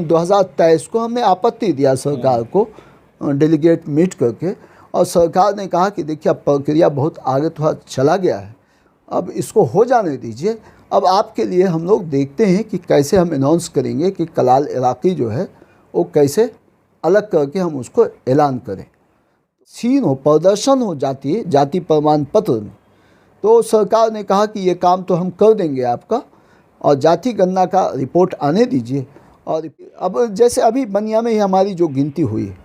2023 को हमने आपत्ति दिया सरकार को डेलीगेट मीट करके, और सरकार ने कहा कि देखिए अब प्रक्रिया बहुत आगे थोड़ा चला गया है, अब इसको हो जाने दीजिए। अब आपके लिए हम लोग देखते हैं कि कैसे हम अनाउंस करेंगे कि कलाल इराकी जो है वो कैसे अलग करके हम उसको ऐलान करें। सीन हो, प्रदर्शन हो जाति प्रमाण पत्र में, तो सरकार ने कहा कि ये काम तो हम कर देंगे आपका, और जाति गणना का रिपोर्ट आने दीजिए। और अब जैसे अभी बनिया में ही हमारी जो गिनती हुई है,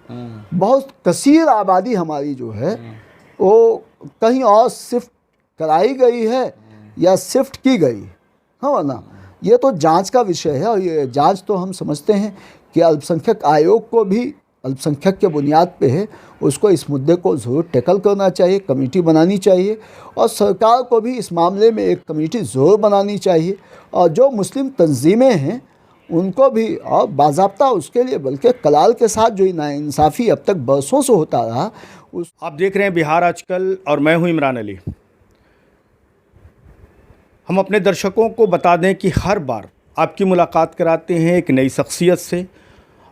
बहुत कसीर आबादी हमारी जो है वो कहीं और शिफ्ट कराई गई है या शिफ्ट की गई, हाँ ना, ये तो जांच का विषय है। और ये जांच तो हम समझते हैं कि अल्पसंख्यक आयोग को भी अल्पसंख्यक के बुनियाद पे है, उसको इस मुद्दे को ज़रूर टैकल करना चाहिए, कमेटी बनानी चाहिए, और सरकार को भी इस मामले में एक कमेटी ज़रूर बनानी चाहिए। और जो मुस्लिम तंजीमें हैं उनको भी, और बाज़ाब्ता उसके लिए, बल्कि कलाल के साथ जो नाइंसाफ़ी अब तक बरसों से होता रहा उस। आप देख रहे हैं बिहार आजकल और मैं हूं इमरान अली। हम अपने दर्शकों को बता दें कि हर बार आपकी मुलाकात कराते हैं एक नई शख्सियत से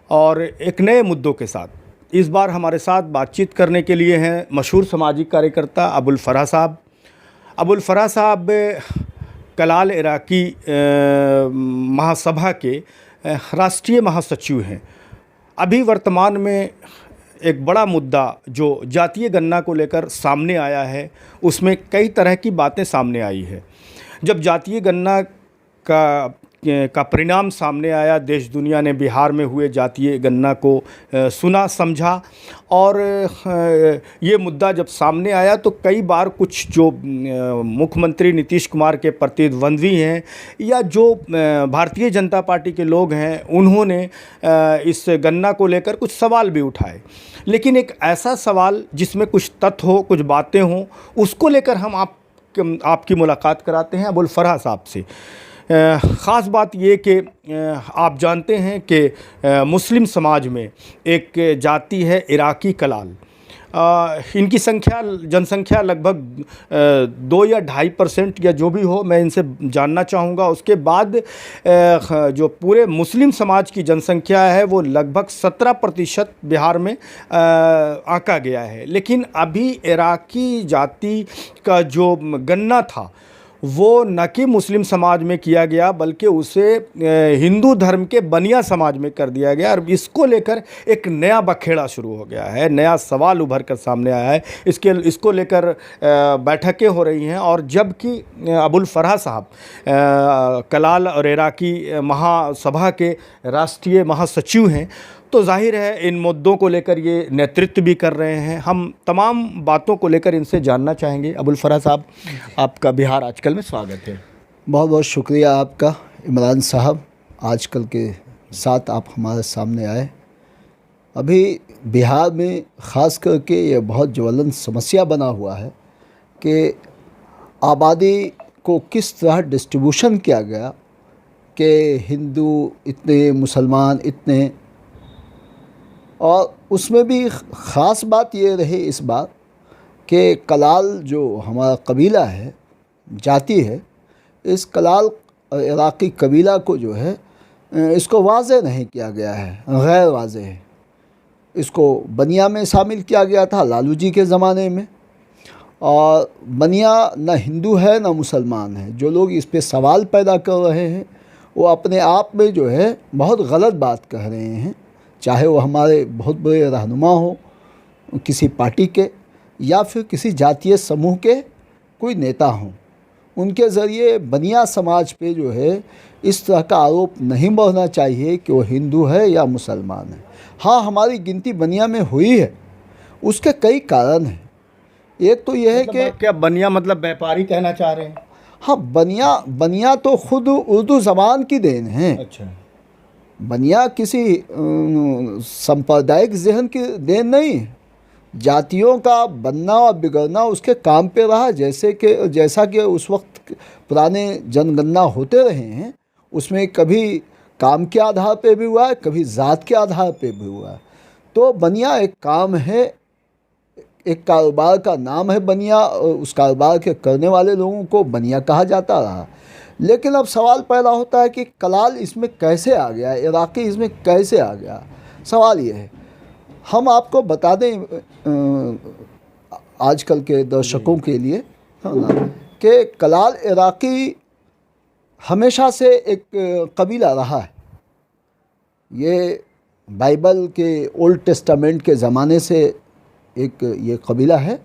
और एक नए मुद्दों के साथ। इस बार हमारे साथ बातचीत करने के लिए हैं मशहूर सामाजिक कार्यकर्ता अबुल फराह साहब। अबुल फराह साहब कलाल इराकी महासभा के राष्ट्रीय महासचिव हैं। अभी वर्तमान में एक बड़ा मुद्दा जो जातीय गणना को लेकर सामने आया है, उसमें कई तरह की बातें सामने आई है। जब जातीय गणना का परिणाम सामने आया, देश दुनिया ने बिहार में हुए जातीय गणना को सुना समझा, और ये मुद्दा जब सामने आया तो कई बार कुछ जो मुख्यमंत्री नीतीश कुमार के प्रतिद्वंद्वी हैं या जो भारतीय जनता पार्टी के लोग हैं, उन्होंने इस गणना को लेकर कुछ सवाल भी उठाए। लेकिन एक ऐसा सवाल जिसमें कुछ तथ्य हो, कुछ बातें हों, उसको लेकर हम आपकी मुलाकात कराते हैं अबुल फराह साहब से। ख़ास बात ये कि आप जानते हैं कि मुस्लिम समाज में एक जाति है इराकी कलाल। इनकी जनसंख्या लगभग 2 या 2.5% या जो भी हो, मैं इनसे जानना चाहूँगा। उसके बाद जो पूरे मुस्लिम समाज की जनसंख्या है वो लगभग 17% बिहार में आंका गया है। लेकिन अभी इराकी जाति का जो गणना था वो न कि मुस्लिम समाज में किया गया, बल्कि उसे हिंदू धर्म के बनिया समाज में कर दिया गया। और इसको लेकर एक नया बखेड़ा शुरू हो गया है, नया सवाल उभर कर सामने आया है। इसको लेकर बैठकें हो रही हैं। और जबकि अबुल फराह साहब कलाल और इराकी महासभा के राष्ट्रीय महासचिव हैं, तो जाहिर है इन मुद्दों को लेकर ये नेतृत्व भी कर रहे हैं। हम तमाम बातों को लेकर इनसे जानना चाहेंगे। अबुल फराह साहब, आपका बिहार आजकल में स्वागत है। बहुत बहुत शुक्रिया आपका इमरान साहब, आजकल के साथ आप हमारे सामने आए। अभी बिहार में ख़ास करके ये बहुत ज्वलंत समस्या बना हुआ है कि आबादी को किस तरह डिस्ट्रीब्यूशन किया गया कि हिंदू इतने, मुसलमान इतने, और उसमें भी ख़ास बात ये रही इस बार कि कलाल जो हमारा कबीला है, जाति है, इस कलाल इराकी कबीला को जो है इसको वाज़े नहीं किया गया है, गैर वाज़े है। इसको बनिया में शामिल किया गया था लालू जी के ज़माने में, और बनिया न हिंदू है न मुसलमान है। जो लोग इस पे सवाल पैदा कर रहे हैं वो अपने आप में जो है बहुत गलत बात कह रहे हैं, चाहे वो हमारे बहुत बड़े रहनुमा हो किसी पार्टी के या फिर किसी जातीय समूह के कोई नेता हों। उनके ज़रिए बनिया समाज पे जो है इस तरह का आरोप नहीं बढ़ना चाहिए कि वो हिंदू है या मुसलमान है। हाँ, हमारी गिनती बनिया में हुई है, उसके कई कारण हैं। एक तो यह है कि क्या बनिया मतलब व्यापारी कहना चाह रहे हैं? हाँ, बनिया तो खुद उर्दू ज़बान की देन है। अच्छा, बनिया किसी सांप्रदायिक जहन की देन नहीं है। जातियों का बनना और बिगड़ना उसके काम पे रहा, जैसा कि उस वक्त पुराने जनगणना होते रहे हैं, उसमें कभी काम के आधार पे भी हुआ है, कभी ज़ात के आधार पे भी हुआ है। तो बनिया एक काम है, एक कारोबार का नाम है बनिया, और उस कारोबार के करने वाले लोगों को बनिया कहा जाता रहा। लेकिन अब सवाल पैदा होता है कि कलाल इसमें कैसे आ गया, इराक़ी इसमें कैसे आ गया। सवाल ये है, हम आपको बता दें आजकल के दर्शकों के लिए, है ना, कि कलाल इराक़ी हमेशा से एक कबीला रहा है। ये बाइबल के ओल्ड टेस्टामेंट के ज़माने से एक ये कबीला है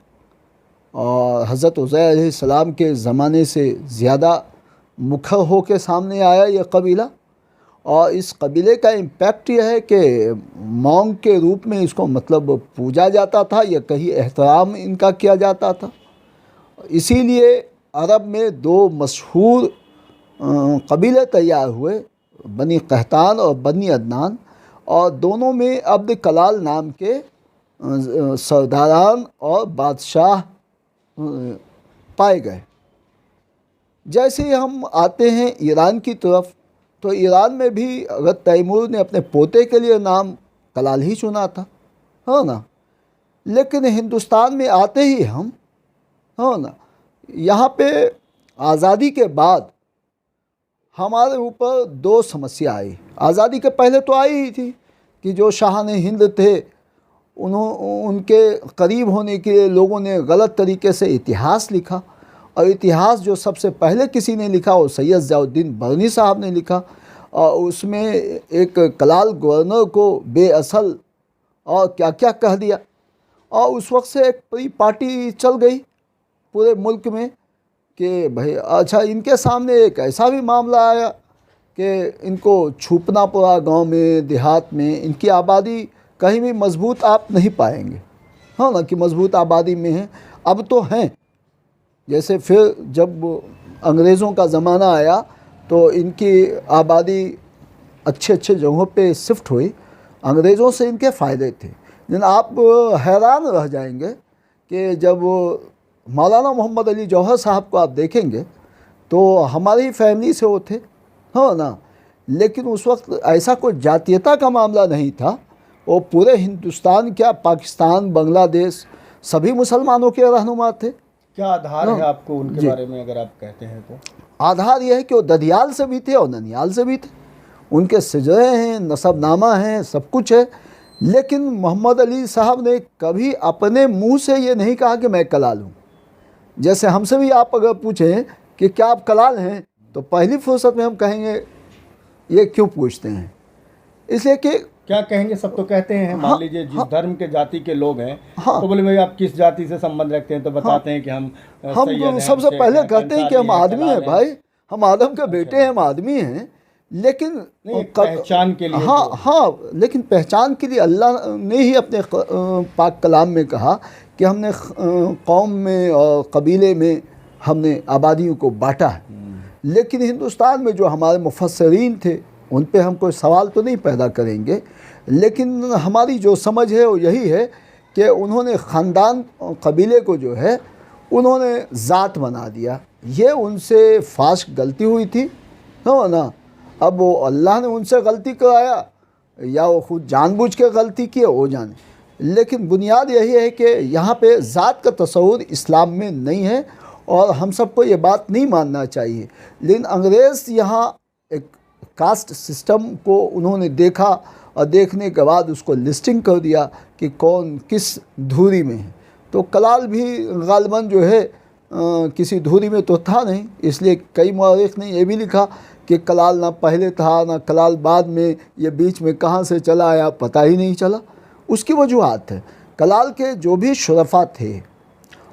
और हज़रत उज़ैर अलैहिस्सलाम के ज़माने से ज़्यादा मुखर हो के सामने आया ये कबीला। और इस कबीले का इम्पैक्ट यह है कि मौंग के रूप में इसको मतलब पूजा जाता था या कहीं एहतराम इनका किया जाता था। इसीलिए अरब में दो मशहूर कबीले तैयार हुए, बनी कहतान और बनी अदनान, और दोनों में अब्द कलाल नाम के सरदारान और बादशाह पाए गए। जैसे ही हम आते हैं ईरान की तरफ, तो ईरान में भी अगर तैमूर ने अपने पोते के लिए नाम कलाल ही चुना था, है ना। लेकिन हिंदुस्तान में आते ही हम, है ना, यहाँ पे आज़ादी के बाद हमारे ऊपर दो समस्या आई। आज़ादी के पहले तो आई ही थी कि जो शाहान हिंद थे उनके करीब होने के लिए लोगों ने गलत तरीके से इतिहास लिखा, और इतिहास जो सबसे पहले किसी ने लिखा वो सैयद ज़ियाउद्दीन बरनी साहब ने लिखा, और उसमें एक कलाल गवर्नर को बेअसल और क्या क्या कह दिया। और उस वक्त से एक पूरी पार्टी चल गई पूरे मुल्क में कि भाई अच्छा, इनके सामने एक ऐसा भी मामला आया कि इनको छुपना पड़ा गांव में देहात में। इनकी आबादी कहीं भी मजबूत आप नहीं पाएंगे, हाँ ना, कि मजबूत आबादी में है। अब तो हैं, जैसे फिर जब अंग्रेज़ों का ज़माना आया तो इनकी आबादी अच्छे अच्छे जगहों पे शिफ्ट हुई। अंग्रेज़ों से इनके फ़ायदे थे। लेकिन आप हैरान रह जाएंगे कि जब मौलाना मोहम्मद अली जौहर साहब को आप देखेंगे तो हमारी फैमिली से वो थे, हाँ ना, लेकिन उस वक्त ऐसा कोई जातीयता का मामला नहीं था। वो पूरे हिंदुस्तान, क्या पाकिस्तान, बांग्लादेश, सभी मुसलमानों के रहनुमा थे। क्या आधार है आपको उनके बारे में अगर आप कहते हैं तो? आधार यह है कि वो ददियाल से भी थे और ननियाल से भी थे। उनके सिजरे हैं, नसबनामा हैं, सब कुछ है। लेकिन मोहम्मद अली साहब ने कभी अपने मुंह से ये नहीं कहा कि मैं कलाल हूँ। जैसे हमसे भी आप अगर पूछें कि क्या आप कलाल हैं, तो पहली फुर्सत में हम कहेंगे ये क्यों पूछते हैं, इसलिए कि क्या कहेंगे, सब तो कहते हैं। मान लीजिए जिस धर्म के जाति के लोग हैं, हाँ, तो बोले भाई आप किस जाति से संबंध रखते हैं, तो बताते हैं कि हम तो सबसे पहले कहते हैं कि हम आदमी हैं भाई, हम आदम के बेटे हैं, हम आदमी हैं। लेकिन पहचान के लिए, हाँ, लेकिन पहचान के लिए अल्लाह ने ही अपने पाक कलाम में कहा कि हमने कौम में और कबीले में हमने आबादियों को बांटा है। लेकिन हिंदुस्तान में जो हमारे मुफस्सरीन थे उन पे हम कोई सवाल तो नहीं पैदा करेंगे, लेकिन हमारी जो समझ है वो यही है कि उन्होंने ख़ानदान कबीले को जो है उन्होंने ज़ात बना दिया। ये उनसे फाश गलती हुई थी, है ना। अब वो अल्लाह ने उनसे गलती कराया या वो खुद जानबूझ के गलती की, वो जाने। लेकिन बुनियाद यही है कि यहाँ पे ज़ात का तस्वुर इस्लाम में नहीं है और हम सबको ये बात नहीं मानना चाहिए। लेकिन अंग्रेज़ यहाँ एक कास्ट सिस्टम को उन्होंने देखा और देखने के बाद उसको लिस्टिंग कर दिया कि कौन किस धुरी में है। तो कलाल भी गालिबन जो है किसी धुरी में तो था नहीं, इसलिए कई मौरिख ने यह भी लिखा कि कलाल ना पहले था ना कलाल बाद में, ये बीच में कहाँ से चला आया पता ही नहीं चला। उसकी वजूहत है, कलाल के जो भी शुरफा थे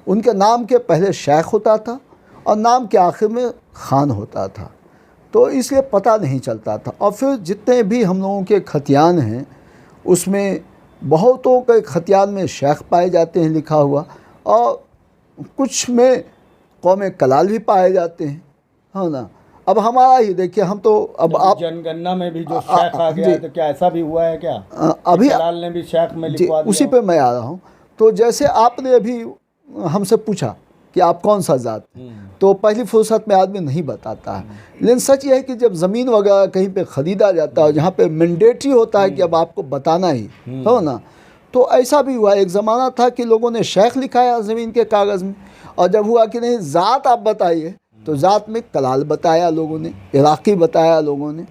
उनके नाम के पहले शेख होता था और नाम के आखिर में ख़ान होता था, तो इसलिए पता नहीं चलता था। और फिर जितने भी हम लोगों के खतियान हैं उसमें बहुतों के खतियान में शेख पाए जाते हैं लिखा हुआ, और कुछ में कौम कलाल भी पाए जाते हैं, है ना। अब हमारा ही देखिए, हम तो अब आप जनगणना में भी जो शेख आ गया है, तो क्या ऐसा भी हुआ है क्या? अभी कलाल ने भी शेख में लिखवा दिया? उसी पे मैं आ रहा हूँ। तो जैसे आपने अभी हमसे पूछा कि आप कौन सा ज़ात, तो पहली फुर्सत में आदमी नहीं बताता है। लेकिन सच ये है कि जब ज़मीन वगैरह कहीं पे ख़रीदा जाता है जहाँ पे मैंडेटरी होता है कि अब आपको बताना ही हो ना, तो ऐसा भी हुआ। एक ज़माना था कि लोगों ने शेख लिखाया ज़मीन के कागज़ में, और जब हुआ कि नहीं ज़ात आप बताइए, तो ज़ात में कलाल बताया लोगों ने, इराक़ी बताया लोगों ने।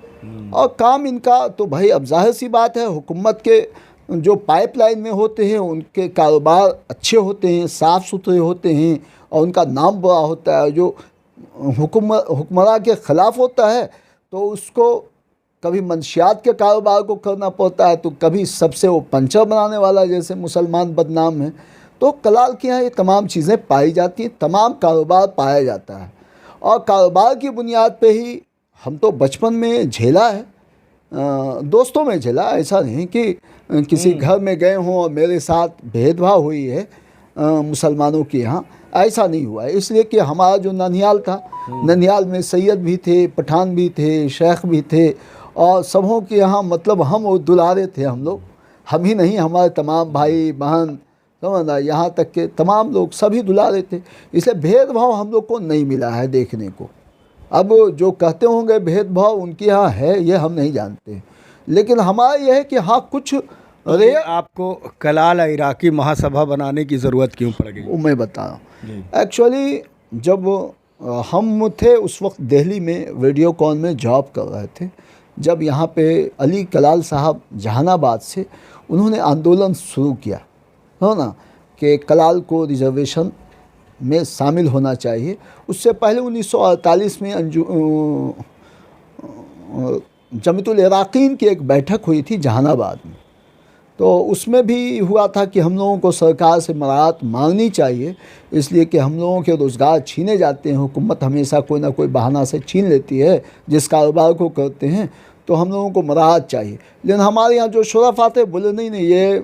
और काम इनका तो भाई अब जाहिर सी बात है, हुकूमत के जो पाइपलाइन में होते हैं उनके कारोबार अच्छे होते हैं, साफ़ सुथरे होते हैं और उनका नाम बड़ा होता है। जो हुक्मरान के ख़िलाफ़ होता है तो उसको कभी मंशियात के कारोबार को करना पड़ता है, तो कभी सबसे वो पंचर बनाने वाला जैसे मुसलमान बदनाम है। तो कलाल के यहाँ ये तमाम चीज़ें पाई जाती हैं, तमाम कारोबार पाया जाता है। और कारोबार की बुनियाद पे ही हम तो बचपन में झेला है, दोस्तों में झेला, ऐसा नहीं कि किसी घर में गए हों और मेरे साथ भेदभाव हुई है मुसलमानों के यहाँ, ऐसा नहीं हुआ है। इसलिए कि हमारा जो ननिहाल था, ननिहाल में सैयद भी थे, पठान भी थे, शेख भी थे और सबों के यहाँ मतलब हम वो दुलारे थे। हम लोग, हम ही नहीं, हमारे तमाम भाई बहन समझना, यहाँ तक के तमाम लोग सभी दुलारे थे। इसलिए भेदभाव हम लोग को नहीं मिला है देखने को। अब जो कहते होंगे भेदभाव उनके यहाँ है, ये हम नहीं जानते, लेकिन हमारा यह है कि हाँ कुछ अरे आपको कलाल इराक़ी महासभा बनाने की ज़रूरत क्यों पड़ गई? वो मैं बता रहा हूँ। एक्चुअली जब हम थे उस वक्त दिल्ली में वीडियोकॉन में जॉब कर रहे थे, जब यहाँ पे अली कलाल साहब जहानाबाद से उन्होंने आंदोलन शुरू किया, हो ना, कि कलाल को रिजर्वेशन में शामिल होना चाहिए। उससे पहले 1948 में जमीयतुल इराक़ीन की एक बैठक हुई थी जहानाबाद में, तो उसमें भी हुआ था कि हम लोगों को सरकार से मराहत मांगनी चाहिए, इसलिए कि हम लोगों के रोज़गार छीने जाते हैं। हुकूमत हमेशा कोई ना कोई बहाना से छीन लेती है जिस कारोबार को करते हैं, तो हम लोगों को मराहत चाहिए। लेकिन हमारे यहाँ जो शुरफा थे बोले नहीं नहीं, ये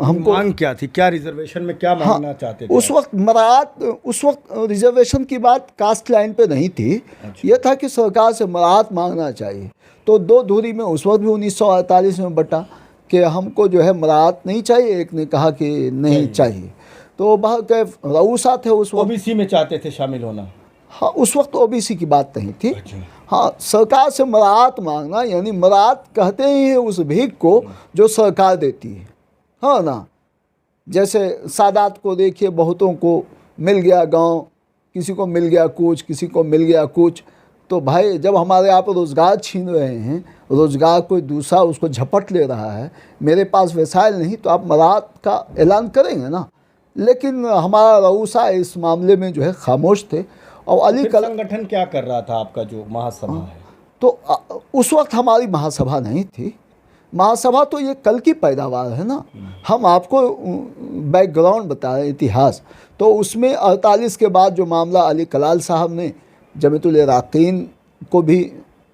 हमको मांग क्या थी, क्या रिजर्वेशन में क्या मांगना चाहते थे? उस वक्त मराहत, उस वक्त रिजर्वेशन की बात कास्ट लाइन पे नहीं थी। ये था कि सरकार से मराहत मांगना चाहिए। तो दो धुरी में उस वक्त भी 1948 में बटा कि हमको जो है मराहत नहीं चाहिए, एक ने कहा कि नहीं चाहिए। तो बहुत के रऊसा थे उस वक्त, ओबीसी में चाहते थे शामिल होना। हाँ, उस वक्त ओबीसी की बात नहीं थी। हाँ, सरकार से मराहत मांगना, यानी मराहत कहते ही है उस भीख को जो सरकार देती है, हाँ ना। जैसे सादात को देखिए, बहुतों को मिल गया गांव, किसी को मिल गया कुछ, किसी को मिल गया कुछ। तो भाई जब हमारे यहाँ पर रोज़गार छीन रहे हैं, रोज़गार कोई दूसरा उसको झपट ले रहा है, मेरे पास वसाइल नहीं, तो आप मराहत का ऐलान करेंगे ना। लेकिन हमारा रऊसा इस मामले में जो है खामोश थे। और अली संगठन क्या कर रहा था आपका जो महासभा है? तो उस वक्त हमारी महासभा नहीं थी। महासभा तो ये कल की पैदावार है ना। हम आपको बैकग्राउंड बता रहे हैं, इतिहास। तो उसमें 48 के बाद जो मामला अली कलाल साहब ने जमीयतुल इराक़ीन को भी,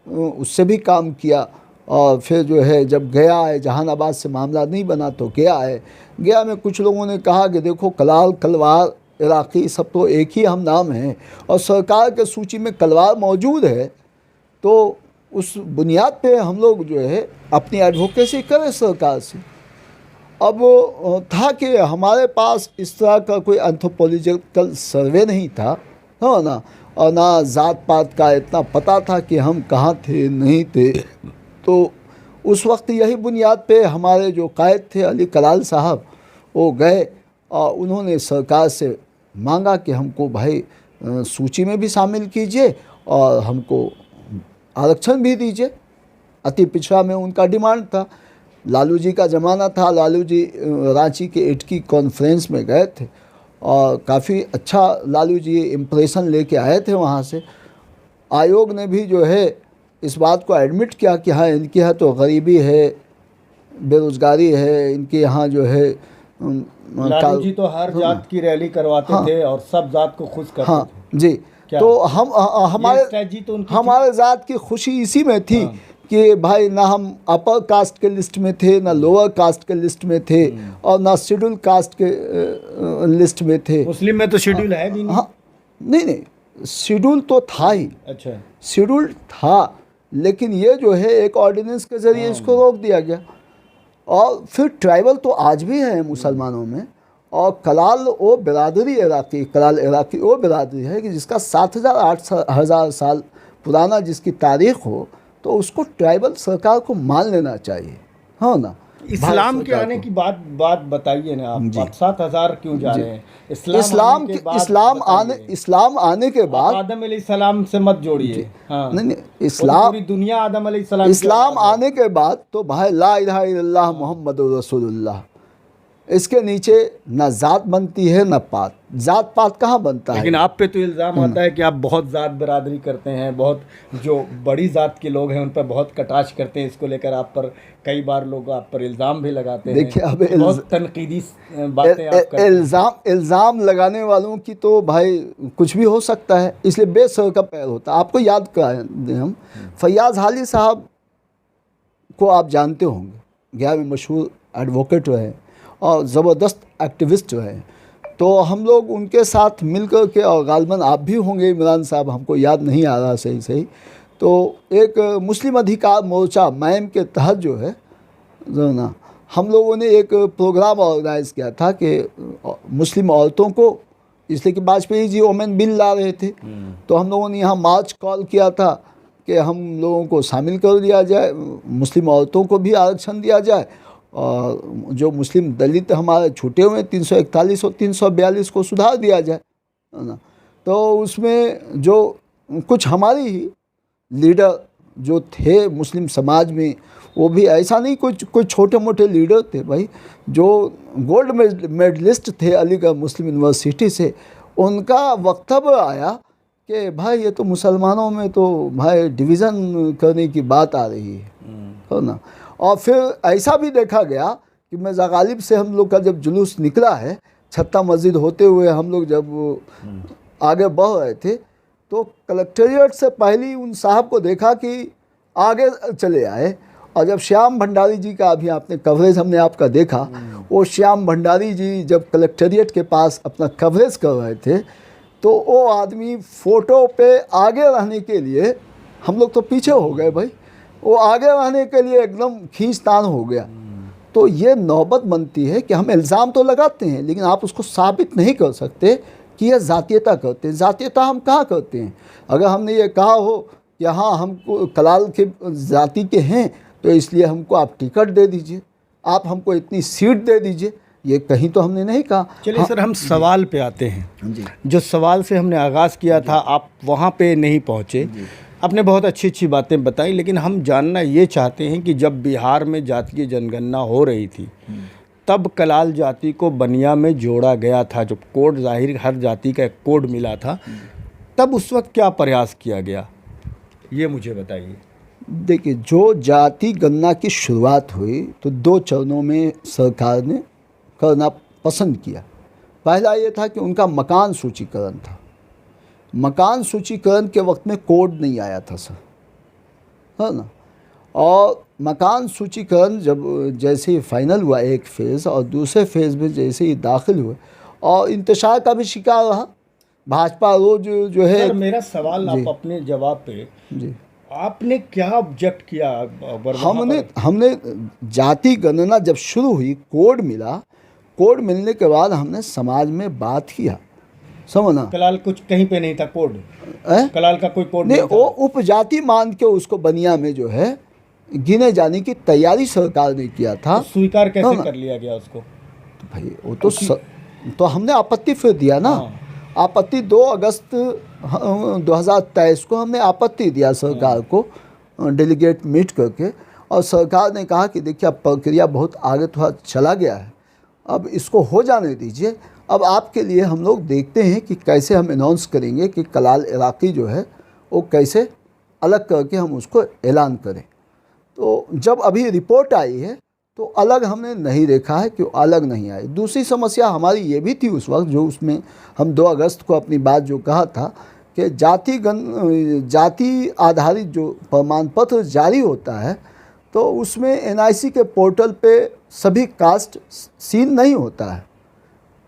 उससे भी काम किया। और फिर जो है जब गया है, जहानाबाद से मामला नहीं बना तो गया है। गया में कुछ लोगों ने कहा कि देखो कलाल, कलवार, इराक़ी सब तो एक ही हम नाम हैं और सरकार के सूची में कलवार मौजूद है, तो उस बुनियाद पे हम लोग जो है अपनी एडवोकेसी करें सरकार से। अब था कि हमारे पास इस तरह का कोई एंथ्रोपोलॉजिकल सर्वे नहीं था, हाँ ना, और ना ज़ात पात का इतना पता था कि हम कहाँ थे नहीं थे। तो उस वक्त यही बुनियाद पे हमारे जो कायद थे अली कलाल साहब, वो गए और उन्होंने सरकार से मांगा कि हमको भाई सूची में भी शामिल कीजिए और हमको आरक्षण भी दीजिए। अति पिछड़ा में उनका डिमांड था। लालू जी का ज़माना था, लालू जी रांची के इटकी कॉन्फ्रेंस में गए थे और काफ़ी अच्छा लालू जी इम्प्रेशन लेके आए थे वहाँ से। आयोग ने भी जो है इस बात को एडमिट किया कि हाँ, इनके यहाँ तो गरीबी है, बेरोज़गारी है, इनके यहाँ जो है लालू जी तो हर जात की रैली करवाते थे और सब जात को खुश करते थे। जी, तो हम हमारे जात की खुशी इसी में थी कि भाई ना हम अपर कास्ट के लिस्ट में थे, ना लोअर कास्ट के लिस्ट में थे और ना शेड्यूल कास्ट के लिस्ट में थे। मुस्लिम में तो शेड्यूल है भी नहीं। हाँ, नहीं, शेड्यूल तो था ही। अच्छा, शेड्यूल था, लेकिन ये जो है एक ऑर्डिनेंस के ज़रिए इसको रोक दिया गया। और फिर ट्राइबल तो आज भी है मुसलमानों में। और कलाल वो बिरादरी इराक़ी, कलाल इराक़ी वो बिरादरी है कि जिसका 7,000-8,000 साल पुराना जिसकी तारीख़ हो, तो उसको ट्राइबल सरकार को मान लेना चाहिए, हाँ ना। इस्लाम के सरकार आने को। की बात बताइए ना जी। आप 7,000 क्यों जा रहे हैं? इस्लाम आने के के बाद बताइए। इस्लाम आने के आप बाद आदम अलैहिस्सलाम से मत जोड़िए। हाँ, नहीं वो तो इस्लाम पूरी दुनिया आदम अलैहिस्सलाम की इस्लाम औलाद है। आने के बाद तो भाई ला इलाहा इल्लल्लाह मुहम्मदुर रसूलुल्लाह, इसके नीचे न जात बनती है न पात। जात पात कहाँ बनता है? लेकिन आप पे तो इल्ज़ाम आता है कि आप बहुत ज़ात बरादरी करते हैं, बहुत जो बड़ी ज़ात के लोग हैं उन पर बहुत कटाक्ष करते हैं। इसको लेकर आप पर कई बार लोग आप पर इल्ज़ाम भी लगाते हैं। देखिए, अब बहुत तनकीदी बातें आप करते हैं। इल्ज़ाम लगाने वालों की तो भाई कुछ भी हो सकता है, इसलिए बेसर का पैर होता है। आपको याद कराएं हम, फैयाज़ हाली साहब को आप जानते होंगे, गया में मशहूर एडवोकेट रहे और ज़बरदस्त एक्टिविस्ट रहे। तो हम लोग उनके साथ मिलकर के, और गालबन आप भी होंगे इमरान साहब, हमको याद नहीं आ रहा सही सही, तो एक मुस्लिम अधिकार मोर्चा मैम के तहत जो ना हम लोगों ने एक प्रोग्राम ऑर्गेनाइज़ किया था कि मुस्लिम औरतों को, इसलिए कि वाजपेयी जी ओमेन बिल ला रहे थे, तो हम लोगों ने यहाँ मार्च कॉल किया था कि हम लोगों को शामिल कर दिया जाए, मुस्लिम औरतों को भी आरक्षण दिया जाए, और जो मुस्लिम दलित हमारे छूटे हुए 341 और 342 को सुधार दिया जाए, है ना। तो उसमें जो कुछ हमारी ही लीडर जो थे मुस्लिम समाज में, वो भी ऐसा नहीं कोई छोटे मोटे लीडर थे भाई, जो गोल्ड मेडलिस्ट थे अलीगढ़ मुस्लिम यूनिवर्सिटी से, उनका वक्तव्य आया कि भाई ये तो मुसलमानों में तो भाई डिवीज़न करने की बात आ रही है ना। और फिर ऐसा भी देखा गया कि मिर्ज़ा गालिब से हम लोग का जब जुलूस निकला है, छत्ता मस्जिद होते हुए हम लोग जब आगे बढ़ रहे थे, तो कलेक्टेरिएट से पहले उन साहब को देखा कि आगे चले आए, और जब श्याम भंडारी जी का अभी आपने कवरेज हमने आपका देखा, वो श्याम भंडारी जी जब कलेक्टेरिएट के पास अपना कवरेज कर रहे थे, तो वो आदमी फ़ोटो पे आगे रहने के लिए, हम लोग तो पीछे हो गए भाई, वो आगे रहने के लिए एकदम खींचतान हो गया। तो ये नौबत बनती है कि हम इल्ज़ाम तो लगाते हैं, लेकिन आप उसको साबित नहीं कर सकते कि यह जातीयता करते हैं। जातीयता हम कहाँ करते हैं? अगर हमने ये कहा हो कि हाँ हमको कलाल के जाति के हैं, तो इसलिए हमको आप टिकट दे दीजिए, आप हमको इतनी सीट दे दीजिए, ये कहीं तो हमने नहीं कहा। चलिए हाँ, सर, हम सवाल पे आते हैं। जी जो सवाल से हमने आगाज़ किया था, आप वहाँ पे नहीं पहुँचे। आपने बहुत अच्छी अच्छी बातें बताई, लेकिन हम जानना ये चाहते हैं कि जब बिहार में जातीय जनगणना हो रही थी, तब कलाल जाति को बनिया में जोड़ा गया था, जो कोड, जाहिर हर जाति का एक कोड मिला था, तब उस वक्त क्या प्रयास किया गया, ये मुझे बताइए। देखिए, जो जाति गणना की शुरुआत हुई तो 2 चरणों में सरकार ने करना पसंद किया। पहला ये था कि उनका मकान सूचीकरण था। मकान सूचीकरण के वक्त में कोड नहीं आया था सर, है ना। और मकान सूचीकरण जब जैसे ही फाइनल हुआ एक फ़ेज़, और दूसरे फेज़ में जैसे ही दाखिल हुए, और इंतशार का भी शिकार रहा भाजपा रोज जो है। सर, मेरा सवाल आप अपने जवाब पे, जी, आपने क्या ऑब्जेक्ट किया? हमने जाति गणना जब शुरू हुई, कोड मिला, कोड मिलने के बाद हमने समाज में बात किया, समझना। कलाल कुछ कहीं पे नहीं था कोड, कलाल का कोई कोड नहीं, नहीं था। वो उपजाति मान के उसको बनिया में जो है गिने जाने की तैयारी सरकार ने किया था। तो स्वीकार कैसे कर लिया गया उसको? तो भाई वो तो हमने आपत्ति फिर दिया ना। आपत्ति 2 अगस्त 2023 को हमने आपत्ति दिया सरकार को, डेलीगेट मीट करके, और सरकार ने कहा कि देखिए अब प्रक्रिया बहुत आगे थोड़ा चला गया है, अब इसको हो जाने दीजिए, अब आपके लिए हम लोग देखते हैं कि कैसे हम अनाउंस करेंगे कि कलाल इलाकी जो है वो कैसे अलग करके हम उसको ऐलान करें। तो जब अभी रिपोर्ट आई है तो अलग हमने नहीं देखा है कि वो अलग नहीं आई। दूसरी समस्या हमारी ये भी थी उस वक्त, जो उसमें हम 2 अगस्त को अपनी बात जो कहा था कि जाति आधारित जो प्रमाण पत्र जारी होता है, तो उसमें एनआईसी के पोर्टल पे सभी कास्ट सीन नहीं होता है,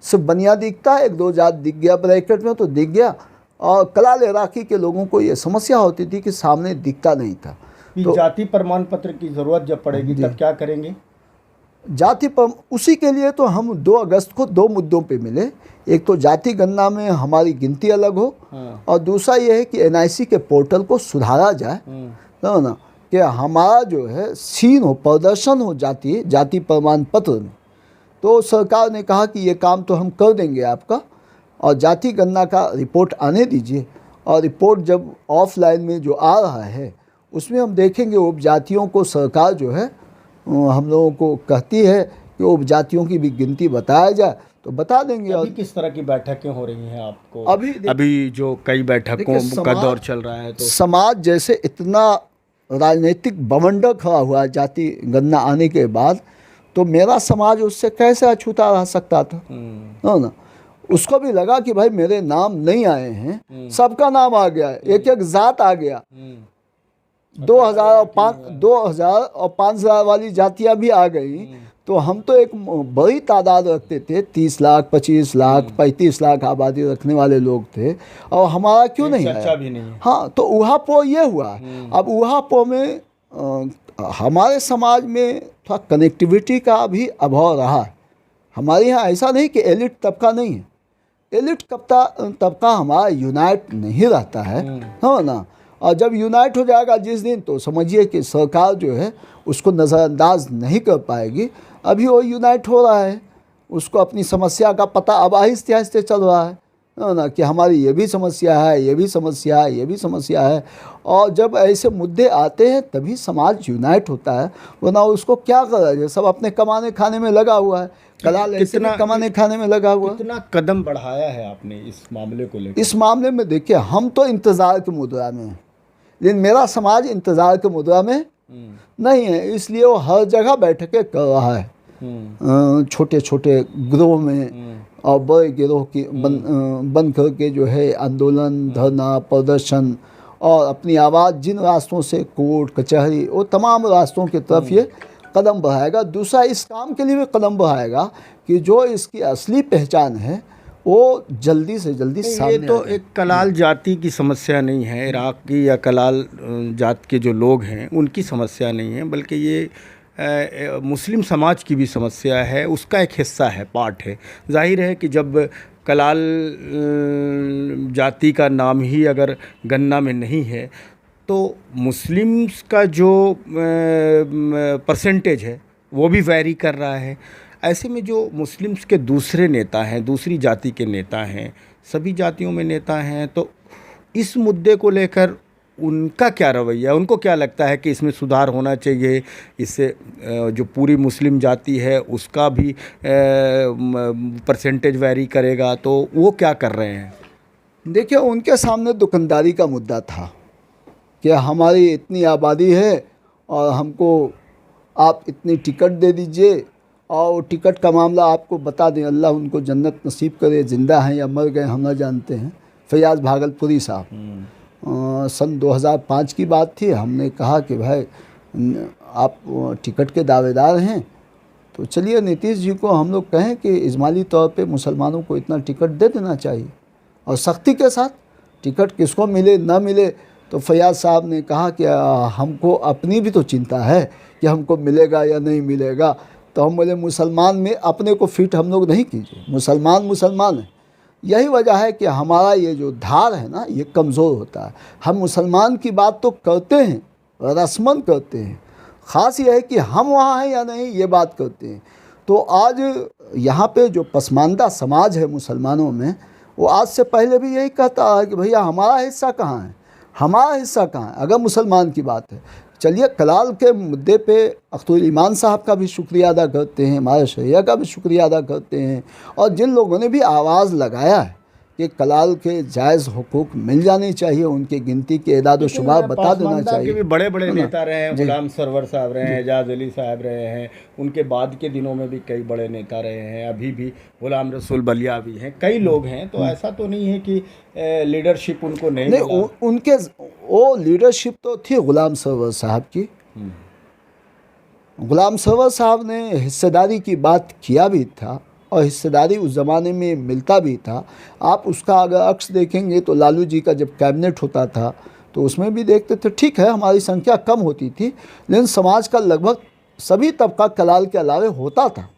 सिर्फ बनिया दिखता है, 1-2 जात दिख गया ब्रैकेट में तो दिख गया, और कलाल इलाकी के लोगों को ये समस्या होती थी कि सामने दिखता नहीं था। तो जाति प्रमाण पत्र की ज़रूरत जब पड़ेगी तब क्या करेंगे? जाति पर उसी के लिए तो हम 2 अगस्त को 2 मुद्दों पे मिले। एक तो जाति गणना में हमारी गिनती अलग हो, और दूसरा ये है कि एनआईसी के पोर्टल को सुधारा जाए, है ना, कि हमारा जो है सीन हो, प्रदर्शन हो जाति प्रमाण पत्र में। तो सरकार ने कहा कि ये काम तो हम कर देंगे आपका, और जाति गणना का रिपोर्ट आने दीजिए, और रिपोर्ट जब ऑफलाइन में जो आ रहा है उसमें हम देखेंगे उपजातियों को सरकार जो है हम लोगों को कहती है कि उपजातियों की भी गिनती बताया जाए, तो बता देंगे। अभी किस तरह की बैठकें हो रही हैं आपको? अभी जो कई बैठकों का दौर चल रहा है, तो समाज जैसे इतना राजनीतिक बवंडर खड़ा हुआ है जाति गणना आने के बाद, तो मेरा समाज उससे कैसे अछूता रह सकता था, है ना। उसको भी लगा कि भाई मेरे नाम नहीं आए हैं, सबका नाम आ गया है, एक एक जात आ गया। 2005 वाली जातियां भी आ गई। तो हम तो एक बड़ी तादाद रखते थे, 30 लाख 25 लाख 35 लाख आबादी रखने वाले लोग थे, और हमारा क्यों नहीं आया? भी नहीं। हाँ, तो ऊहापो ये हुआ। अब ऊहापो में हमारे समाज में थोड़ा कनेक्टिविटी का भी अभाव रहा है। हमारे यहाँ ऐसा नहीं कि एलिट तबका नहीं है, एलिट तबका हमारा यूनाइट नहीं रहता है ना। और जब यूनाइट हो जाएगा जिस दिन, तो समझिए कि सरकार जो है उसको नज़रअंदाज नहीं कर पाएगी। अभी वो यूनाइट हो रहा है, उसको अपनी समस्या का पता अब आहिस्ते आहिस्ते चल रहा है ना, कि हमारी ये भी समस्या है, ये भी समस्या है, ये भी समस्या है। और जब ऐसे मुद्दे आते हैं तभी समाज यूनाइट होता है, वरना उसको क्या करा जाए, सब अपने कमाने खाने में लगा हुआ है। कलाल ऐसे में कमाने खाने में लगा हुआ है। कितना कदम बढ़ाया है आपने इस मामले को लेकर? इस मामले में देखिए, हम तो इंतज़ार की मुद्रा में हैं, लेकिन मेरा समाज इंतज़ार की मुद्रा में नहीं है, इसलिए वो हर जगह बैठकें कर रहा है, छोटे छोटे गिरोह में और बड़े गिरोह की बन करके जो है आंदोलन, धरना, प्रदर्शन, और अपनी आवाज़ जिन रास्तों से, कोर्ट कचहरी, वो तमाम रास्तों की तरफ ये कदम बढ़ाएगा। दूसरा, इस काम के लिए भी कदम बढ़ाएगा कि जो इसकी असली पहचान है वो जल्दी से जल्दी सामने। ये तो एक कलाल जाति की समस्या नहीं है, इराक की या कलाल जात के जो लोग हैं उनकी समस्या नहीं है, बल्कि ये मुस्लिम समाज की भी समस्या है, उसका एक हिस्सा है, पार्ट है। जाहिर है कि जब कलाल जाति का नाम ही अगर गन्ना में नहीं है, तो मुस्लिम्स का जो परसेंटेज है वो भी वैरी कर रहा है। ऐसे में जो मुस्लिम्स के दूसरे नेता हैं, दूसरी जाति के नेता हैं, सभी जातियों में नेता हैं, तो इस मुद्दे को लेकर उनका क्या रवैया, उनको क्या लगता है कि इसमें सुधार होना चाहिए, इससे जो पूरी मुस्लिम जाति है उसका भी परसेंटेज वैरी करेगा, तो वो क्या कर रहे हैं? देखिए, उनके सामने दुकानदारी का मुद्दा था कि हमारी इतनी आबादी है और हमको आप इतनी टिकट दे दीजिए, और टिकट का मामला आपको बता दें, अल्लाह उनको जन्नत नसीब करे, ज़िंदा हैं या मर गए हम ना जानते हैं, फैयाज़ भागलपुरी साहब। सन 2005 की बात थी। हमने कहा कि भाई आप टिकट के दावेदार हैं, तो चलिए नीतीश जी को हम लोग कहें कि इजमाली तौर पे मुसलमानों को इतना टिकट दे देना चाहिए, और सख्ती के साथ टिकट किसको मिले ना मिले। तो फैयाज़ साहब ने कहा कि हमको अपनी भी तो चिंता है कि हमको मिलेगा या नहीं मिलेगा। तो हम बोले मुसलमान में अपने को फिट हम लोग नहीं कीजिए, मुसलमान मुसलमान है। यही वजह है कि हमारा ये जो धार है ना, ये कमज़ोर होता है। हम मुसलमान की बात तो करते हैं, रस्मन करते हैं, ख़ास ये है कि हम वहाँ हैं या नहीं ये बात करते हैं। तो आज यहाँ पे जो पसमानदा समाज है मुसलमानों में, वो आज से पहले भी यही कहता है कि भैया हमारा हिस्सा कहाँ है, हमारा हिस्सा कहाँ है, अगर मुसलमान की बात है। चलिए, कलाल के मुद्दे पे अख्तरुल ईमान साहब का भी शुक्रिया अदा करते हैं, हमारे शरिया का भी शुक्रिया अदा करते हैं, और जिन लोगों ने भी आवाज़ लगाया है कि कलाल के जायज़ हुकूक मिल जाने चाहिए, उनकी गिनती के एदाद व शुमार बता देना चाहिए। भी बड़े बड़े नेता रहे हैं, गुलाम सरवर साहब रहे हैं, एजाज अली साहब रहे हैं, उनके बाद के दिनों में भी कई बड़े नेता रहे हैं, अभी भी गुलाम रसूल बलिया भी हैं, कई लोग हैं। तो ऐसा तो नहीं है कि लीडरशिप उनको नहीं उनके वो लीडरशिप तो थी गुलाम सरवर साहब की। गुलाम सरवर साहब ने हिस्सेदारी की बात किया भी था, और हिस्सेदारी उस ज़माने में मिलता भी था। आप उसका अगर अक्स देखेंगे तो लालू जी का जब कैबिनेट होता था तो उसमें भी देखते थे, ठीक है हमारी संख्या कम होती थी, लेकिन समाज का लगभग सभी तबका कलाल के अलावे होता था।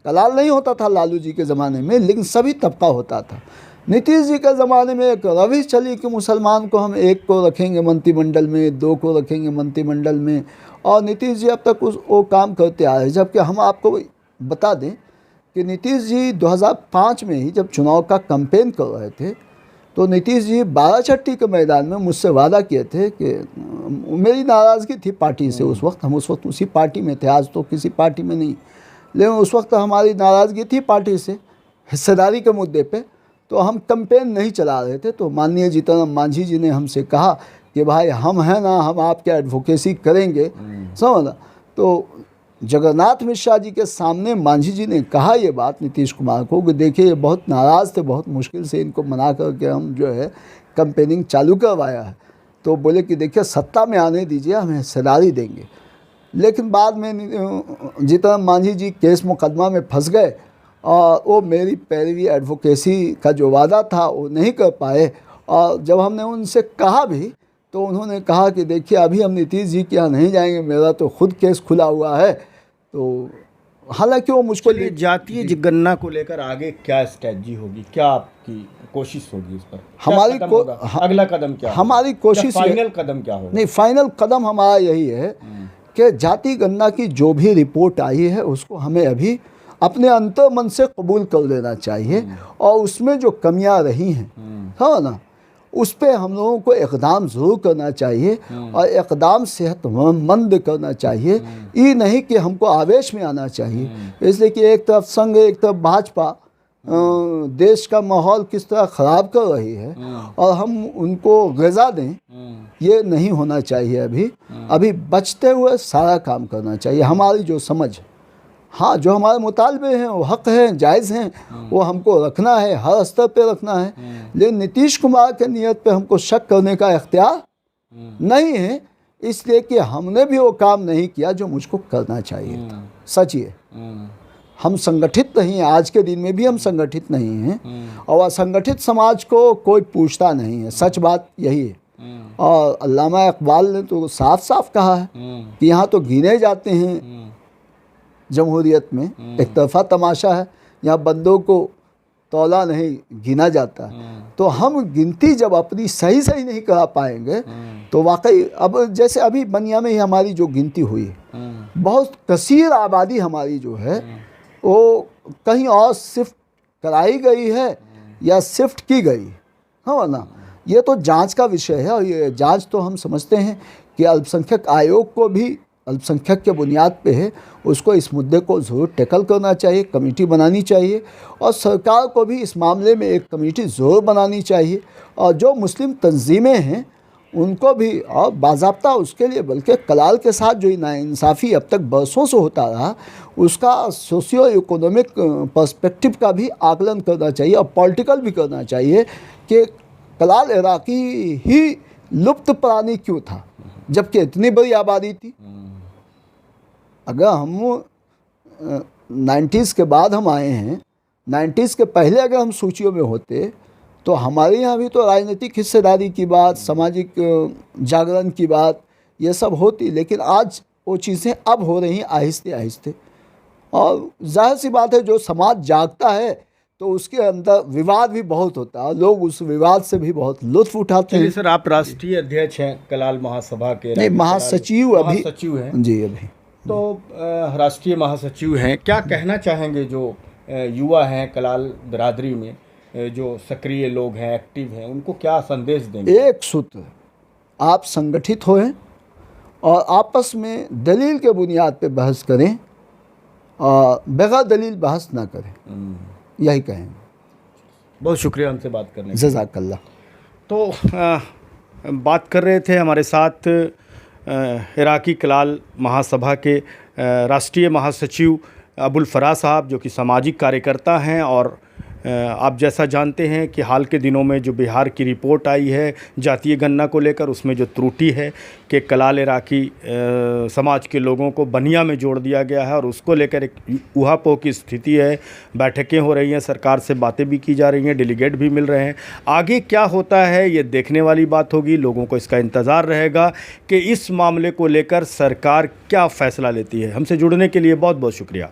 कलाल नहीं होता था लालू जी के ज़माने में, लेकिन सभी तबका होता था। नीतीश जी के ज़माने में एक रविश चली कि मुसलमान को हम एक को रखेंगे मंत्रिमंडल में, दो को रखेंगे मंत्रिमंडल में, और नीतीश जी अब तक वो काम करते आ रहे हैं। जबकि हम आपको बता दें कि नीतीश जी 2005 में ही जब चुनाव का कैंपेन कर रहे थे तो नीतीश जी बाराचट्टी के मैदान में मुझसे वादा किए थे कि मेरी नाराज़गी थी पार्टी से उस वक्त, हम उस वक्त उसी पार्टी में थे, आज तो किसी पार्टी में नहीं, लेकिन उस वक्त हमारी नाराज़गी थी पार्टी से हिस्सेदारी के मुद्दे पे, तो हम कैंपेन नहीं चला रहे थे। तो माननीय जीतन मांझी जी ने हमसे कहा कि भाई हम हैं ना, हम आपके एडवोकेसी करेंगे, समझ। तो जगन्नाथ मिश्रा जी के सामने मांझी जी ने कहा ये बात नीतीश कुमार को कि देखिए ये बहुत नाराज़ थे, बहुत मुश्किल से इनको मना करके हम जो है कैंपेनिंग चालू करवाया है। तो बोले कि देखिए सत्ता में आने दीजिए, हम हिस्सेदारी देंगे। लेकिन बाद में जीतन मांझी जी केस मुकदमा में फंस गए और वो मेरी पैरवी एडवोकेसी का जो वादा था वो नहीं कर पाए। और जब हमने उनसे कहा भी तो उन्होंने कहा कि देखिए अभी हम नीतीश जी के यहाँ नहीं जाएंगे, मेरा तो खुद केस खुला हुआ है। तो हालांकि वो मुझको जातीय गन्ना को लेकर आगे क्या स्ट्रेटजी होगी, क्या आपकी कोशिश होगी इस पर? हमारी अगला कदम क्या हमारी कोशिश, फाइनल कदम क्या होगा? नहीं, फाइनल कदम हमारा यही है कि जाति गन्ना की जो भी रिपोर्ट आई है उसको हमें अभी अपने अंतर मन से कबूल कर लेना चाहिए, और उसमें जो कमियां रही हैं, हाँ ना, उस पर हम लोगों को इक़दाम ज़रूर करना चाहिए, और इक़दाम सेहतमंद करना चाहिए। ये नहीं कि हमको आवेश में आना चाहिए, इसलिए कि एक तरफ संघ, एक तरफ भाजपा देश का माहौल किस तरह ख़राब कर रही है और हम उनको ग़िज़ा दें, ये नहीं होना चाहिए। अभी बचते हुए सारा काम करना चाहिए। हमारी जो समझ, हाँ, जो हमारे मुतालबे हैं वो हक़ हैं, जायज़ हैं, वो हमको रखना है, हर स्तर पे रखना है। लेकिन नीतीश कुमार के नियत पे हमको शक करने का इख्तियार नहीं है, इसलिए कि हमने भी वो काम नहीं किया जो मुझको करना चाहिए था। सच ये, हम संगठित नहीं हैं, आज के दिन में भी हम संगठित नहीं हैं, और असंगठित समाज को कोई पूछता नहीं है। सच बात यही है। और अल्लामा इकबाल ने तो साफ साफ कहा है कि यहाँ तो गिने जाते हैं जमहूरियत में, एक तरफा तमाशा है, यहाँ बंदों को तौला नहीं गिना जाता। तो हम गिनती जब अपनी सही नहीं करा पाएंगे तो वाकई, अब जैसे अभी बनिया में ही हमारी जो गिनती हुई है, बहुत कसीर आबादी हमारी जो है वो कहीं और शिफ्ट कराई गई है या शिफ्ट की गई, हाँ ना। ये तो जांच का विषय है, और ये जांच तो हम समझते हैं कि अल्पसंख्यक आयोग को भी अल्पसंख्यक के बुनियाद पे है, उसको इस मुद्दे को ज़रूर टैकल करना चाहिए, कमेटी बनानी चाहिए, और सरकार को भी इस मामले में एक कमेटी ज़रूर बनानी चाहिए। और जो मुस्लिम तंजीमें हैं उनको भी, और बाज़ाब्ता उसके लिए, बल्कि कलाल के साथ जो नाइंसाफ़ी अब तक बरसों से होता रहा, उसका सोशियो इकोनॉमिक पर्सपेक्टिव का भी आकलन करना चाहिए, और पॉलिटिकल भी करना चाहिए कि कलाल इराक़ी ही लुप्त प्राणी क्यों था जबकि इतनी बड़ी आबादी थी। अगर हम 90s के बाद हम आए हैं, 90s के पहले अगर हम सूचियों में होते तो हमारे यहाँ भी तो राजनीतिक हिस्सेदारी की बात, सामाजिक जागरण की बात, ये सब होती, लेकिन आज वो चीज़ें अब हो रही हैं आहिस्ते आहिस्ते। और जाहिर सी बात है, जो समाज जागता है तो उसके अंदर विवाद भी बहुत होता है, लोग उस विवाद से भी बहुत लुत्फ उठाते हैं। सर, आप राष्ट्रीय अध्यक्ष हैं कलाल महासभा के? नहीं, महासचिव अभी हैं जी। अभी तो राष्ट्रीय महासचिव हैं, क्या कहना चाहेंगे जो युवा हैं कलाल बिरादरी में, जो सक्रिय लोग हैं, एक्टिव हैं, उनको क्या संदेश देंगे? एक सूत्र, आप संगठित होएं और आपस में दलील के बुनियाद पे बहस करें और बगैर दलील बहस ना करें, यही कहेंगे। बहुत शुक्रिया हमसे बात करने के लिए। जज़ाकल्लाह। तो बात कर रहे थे हमारे साथ इराकी कलाल महासभा के राष्ट्रीय महासचिव अबुल फराज साहब, जो कि सामाजिक कार्यकर्ता हैं, और आप जैसा जानते हैं कि हाल के दिनों में जो बिहार की रिपोर्ट आई है जातीय गणना को लेकर, उसमें जो त्रुटि है कि कलाल इराकी समाज के लोगों को बनिया में जोड़ दिया गया है, और उसको लेकर एक ऊहापोह की स्थिति है। बैठकें हो रही हैं, सरकार से बातें भी की जा रही हैं, डेलीगेट भी मिल रहे हैं। आगे क्या होता है ये देखने वाली बात होगी, लोगों को इसका इंतज़ार रहेगा कि इस मामले को लेकर सरकार क्या फ़ैसला लेती है। हमसे जुड़ने के लिए बहुत बहुत शुक्रिया।